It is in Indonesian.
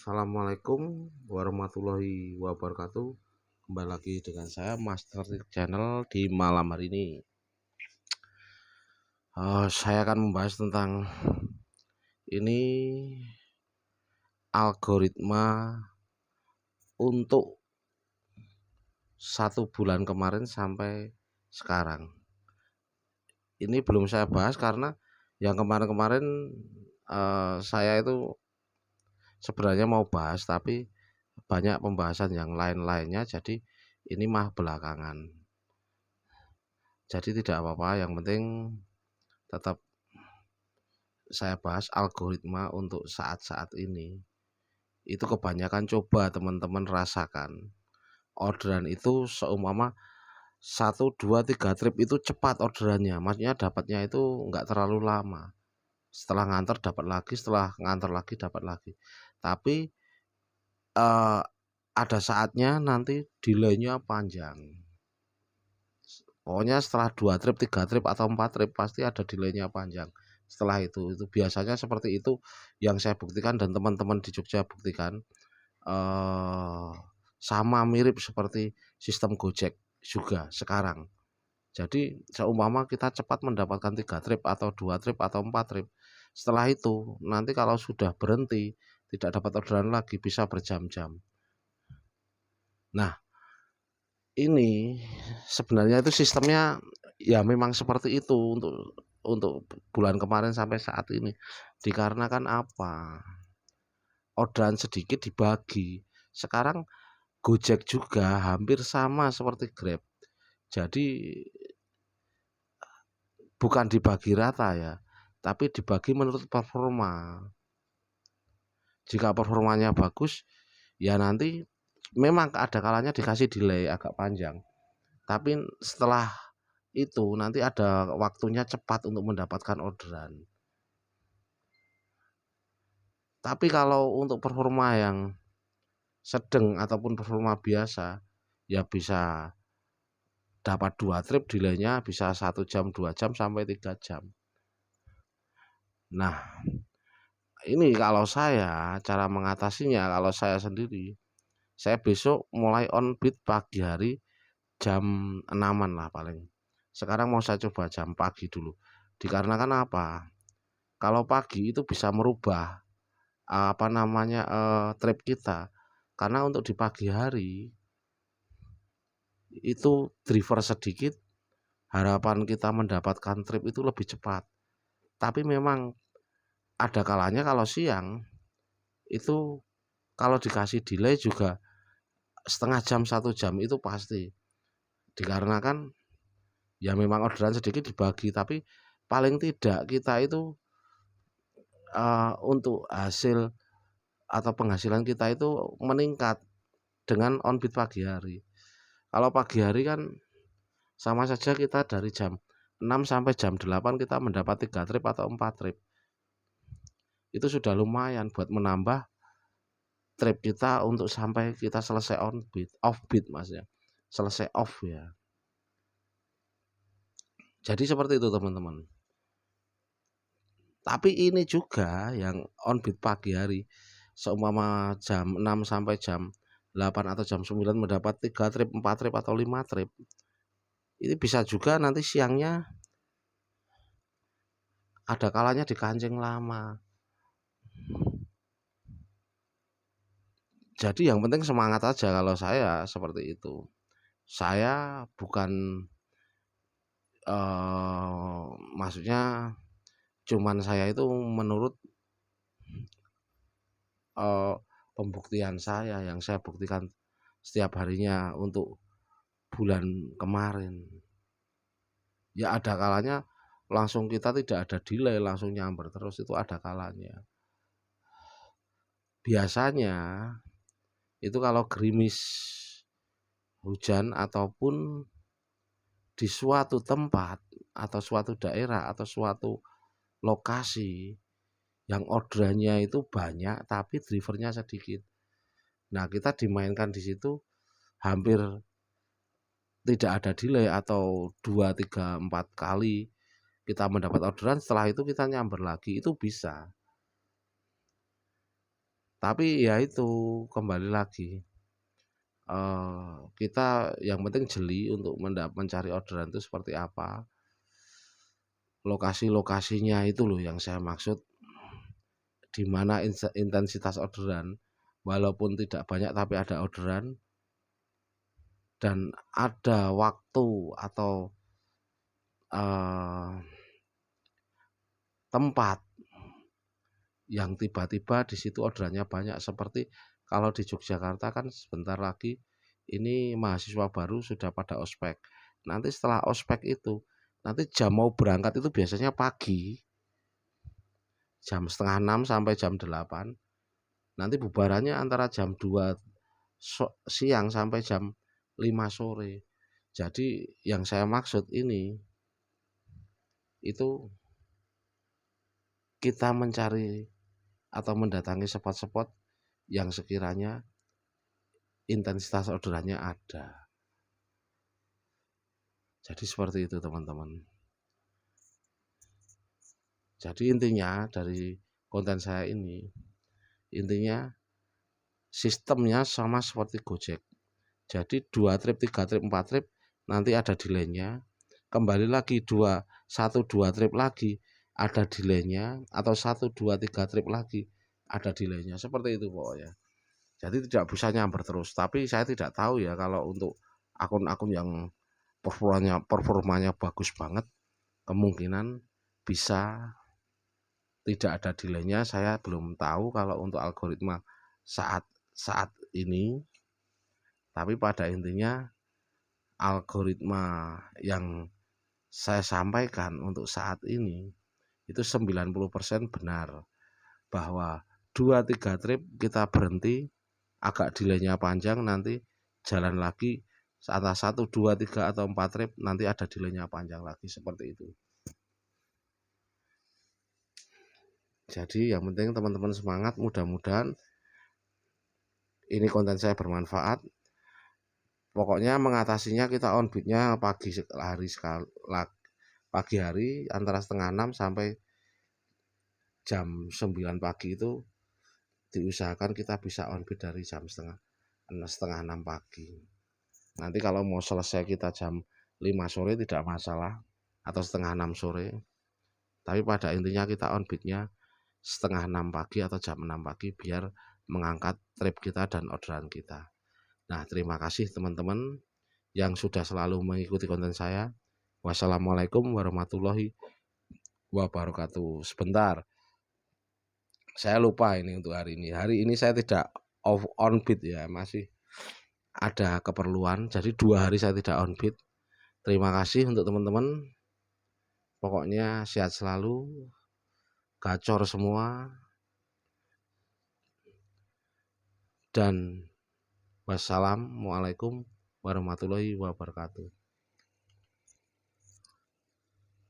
Assalamualaikum warahmatullahi wabarakatuh. Kembali lagi dengan saya Master Tik Channel di malam hari ini. Saya akan membahas tentang ini algoritma untuk 1 bulan kemarin sampai sekarang. Ini belum saya bahas karena yang kemarin-kemarin saya itu sebenarnya mau bahas, tapi banyak pembahasan yang lain-lainnya, jadi ini mah belakangan. Jadi tidak apa-apa, yang penting tetap saya bahas algoritma untuk saat-saat ini. Itu kebanyakan coba teman-teman rasakan. Orderan itu seumpama 1, 2, 3 trip itu cepat orderannya. Maksudnya dapatnya itu enggak terlalu lama. Setelah nganter dapat lagi, setelah nganter lagi dapat lagi. Tapi ada saatnya nanti delaynya panjang. Pokoknya setelah 2 trip, 3 trip atau 4 trip pasti ada delaynya panjang. Setelah itu biasanya seperti itu yang saya buktikan dan teman-teman di Jogja buktikan. Sama mirip seperti sistem Gojek juga sekarang. Jadi seumpama kita cepat mendapatkan 3 trip atau 2 trip atau 4 trip. Setelah itu nanti kalau sudah berhenti tidak dapat orderan lagi bisa berjam-jam. Nah, ini sebenarnya itu sistemnya ya memang seperti itu untuk bulan kemarin sampai saat ini. Dikarenakan apa? Orderan sedikit dibagi. Sekarang Gojek juga hampir sama seperti Grab. Jadi bukan dibagi rata ya, tapi dibagi menurut performa. Jika performanya bagus, ya nanti memang ada kalanya dikasih delay agak panjang. Tapi setelah itu nanti ada waktunya cepat untuk mendapatkan orderan. Tapi kalau untuk performa yang sedang ataupun performa biasa, ya bisa dapat 2 trip, delaynya bisa 1 jam, 2 jam sampai 3 jam. Nah, ini kalau saya cara mengatasinya, kalau saya sendiri, saya besok mulai on beat pagi hari jam 6-an lah paling. Sekarang mau saya coba jam pagi dulu. Dikarenakan apa? Kalau pagi itu bisa merubah trip kita. Karena untuk di pagi hari itu driver sedikit, harapan kita mendapatkan trip itu lebih cepat. Tapi memang ada kalanya kalau siang itu kalau dikasih delay juga setengah jam 1 jam itu pasti. Dikarenakan ya memang orderan sedikit dibagi, tapi paling tidak kita itu untuk hasil atau penghasilan kita itu meningkat dengan on beat pagi hari. Kalau pagi hari kan sama saja kita dari jam 6 sampai jam 8 kita mendapat 3 trip atau 4 trip. Itu sudah lumayan buat menambah trip kita untuk sampai kita selesai on beat, off beat maksudnya. Selesai off ya. Jadi seperti itu teman-teman. Tapi ini juga yang on beat pagi hari, seumpama jam 6 sampai jam 8 atau jam 9 mendapat 3 trip, 4 trip atau 5 trip. Ini bisa juga nanti siangnya ada kalanya dikancing lama. Jadi yang penting semangat aja kalau saya seperti itu. Saya bukan maksudnya cuman saya itu menurut pembuktian saya yang saya buktikan setiap harinya untuk bulan kemarin. Ya ada kalanya langsung kita tidak ada delay, langsung nyamber terus, itu ada kalanya. Biasanya itu kalau gerimis hujan ataupun di suatu tempat atau suatu daerah atau suatu lokasi yang orderannya itu banyak tapi drivernya sedikit. Nah, kita dimainkan di situ hampir tidak ada delay atau 2, 3, 4 kali kita mendapat orderan, setelah itu kita nyamber lagi, itu bisa. Tapi ya itu kembali lagi, kita yang penting jeli untuk mencari orderan itu seperti apa, lokasi-lokasinya itu loh yang saya maksud, di mana intensitas orderan, walaupun tidak banyak tapi ada orderan, dan ada waktu atau, eee, tempat yang tiba-tiba di situ orderannya banyak. Seperti kalau di Yogyakarta kan sebentar lagi ini mahasiswa baru sudah pada ospek. Nanti setelah ospek itu, nanti jam mau berangkat itu biasanya pagi, jam setengah 6 sampai jam 8. Nanti bubarannya antara jam 2 siang sampai jam 5 sore. Jadi yang saya maksud ini, itu kita mencari atau mendatangi spot-spot yang sekiranya intensitas orderannya ada. Jadi seperti itu teman-teman. Jadi intinya dari konten saya ini, intinya sistemnya sama seperti Gojek. Jadi 2 trip, 3 trip, 4 trip nanti ada delaynya. Kembali lagi 1, 2 trip lagi ada delaynya, atau 1, 2, 3 trip lagi ada delaynya. Seperti itu pokoknya. Jadi tidak bisa nyamber terus. Tapi saya tidak tahu ya kalau untuk akun-akun yang performanya bagus banget, kemungkinan bisa tidak ada delaynya. Saya belum tahu kalau untuk algoritma saat saat ini. Tapi pada intinya algoritma yang saya sampaikan untuk saat ini itu 90% benar, bahwa 2-3 trip kita berhenti, agak delaynya panjang, nanti jalan lagi antara 1, 2, 3 atau 4 trip nanti ada delaynya panjang lagi, seperti itu. Jadi yang penting teman-teman semangat, mudah-mudahan ini konten saya bermanfaat. Pokoknya mengatasinya kita on beat-nya pagi hari antara setengah 6 sampai jam 9 pagi itu diusahakan kita bisa on beat dari jam setengah 6 pagi. Nanti kalau mau selesai kita jam 5 sore tidak masalah, atau setengah 6 sore. Tapi pada intinya kita on beat-nya setengah 6 pagi atau jam 6 pagi biar mengangkat trip kita dan orderan kita. Nah, terima kasih teman-teman yang sudah selalu mengikuti konten saya. Wassalamualaikum warahmatullahi wabarakatuh. Sebentar, saya lupa ini untuk hari ini. Hari ini saya tidak on beat ya, masih ada keperluan. Jadi 2 hari saya tidak on beat. Terima kasih untuk teman-teman. Pokoknya sehat selalu, gacor semua, dan wassalamualaikum warahmatullahi wabarakatuh.